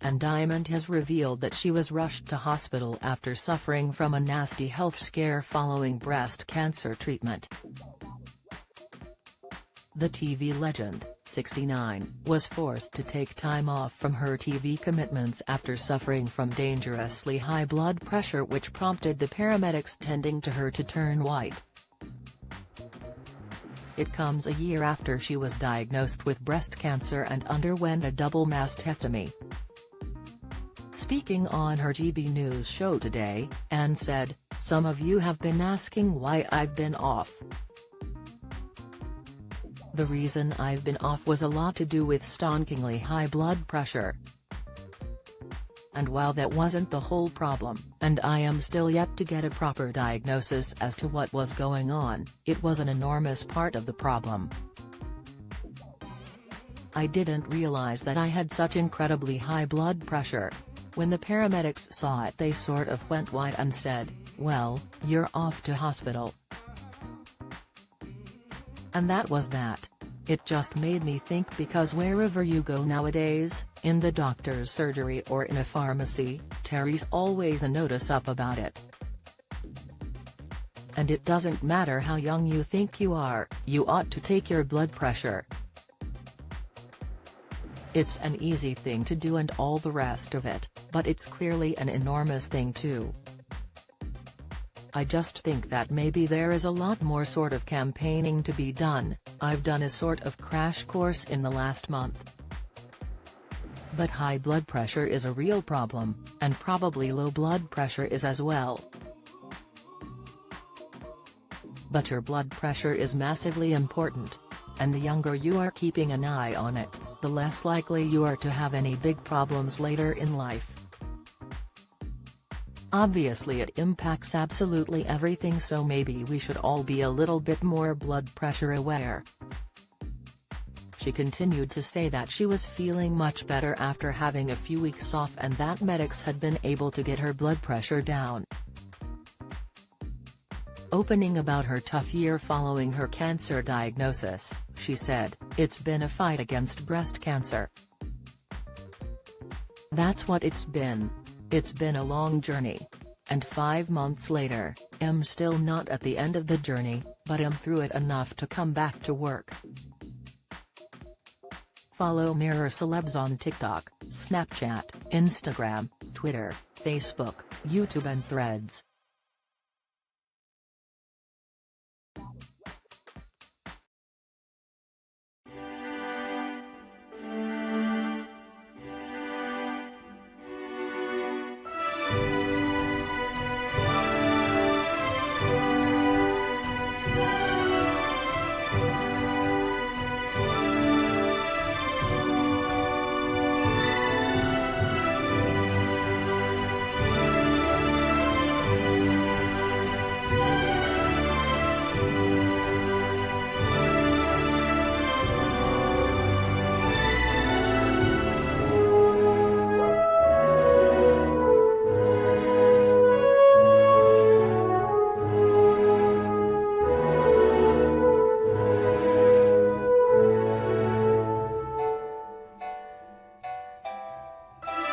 and Diamond has revealed that she was rushed to hospital after suffering from a nasty health scare following breast cancer treatment. The TV legend, 69, was forced to take time off from her TV commitments after suffering from dangerously high blood pressure, which prompted the paramedics tending to her to turn white. It comes a year after she was diagnosed with breast cancer and underwent a double mastectomy. Speaking on her GB News show today, Anne said, "Some of you have been asking why I've been off. The reason I've been off was a lot to do with stonkingly high blood pressure. And while that wasn't the whole problem, and I am still yet to get a proper diagnosis as to what was going on, it was an enormous part of the problem. I didn't realize that I had such incredibly high blood pressure. When the paramedics saw it, they sort of went white and said, 'Well, you're off to hospital.' And that was that. It just made me think, because wherever you go nowadays, in the doctor's surgery or in a pharmacy, there's always a notice up about it. And it doesn't matter how young you think you are, you ought to take your blood pressure. It's an easy thing to do and all the rest of it, but it's clearly an enormous thing too. I just think that maybe there is a lot more sort of campaigning to be done. I've done a sort of crash course in the last month. But high blood pressure is a real problem, and probably low blood pressure is as well. But your blood pressure is massively important. And the younger you are keeping an eye on it, the less likely you are to have any big problems later in life. Obviously it impacts absolutely everything, so maybe we should all be a little bit more blood pressure aware." She continued to say that she was feeling much better after having a few weeks off and that medics had been able to get her blood pressure down. Opening about her tough year following her cancer diagnosis, she said, "It's been a fight against breast cancer. That's what it's been. It's been a long journey. And 5 months later, I'm still not at the end of the journey, but I'm through it enough to come back to work." Follow Mirror Celebs on TikTok, Snapchat, Instagram, Twitter, Facebook, YouTube and Threads.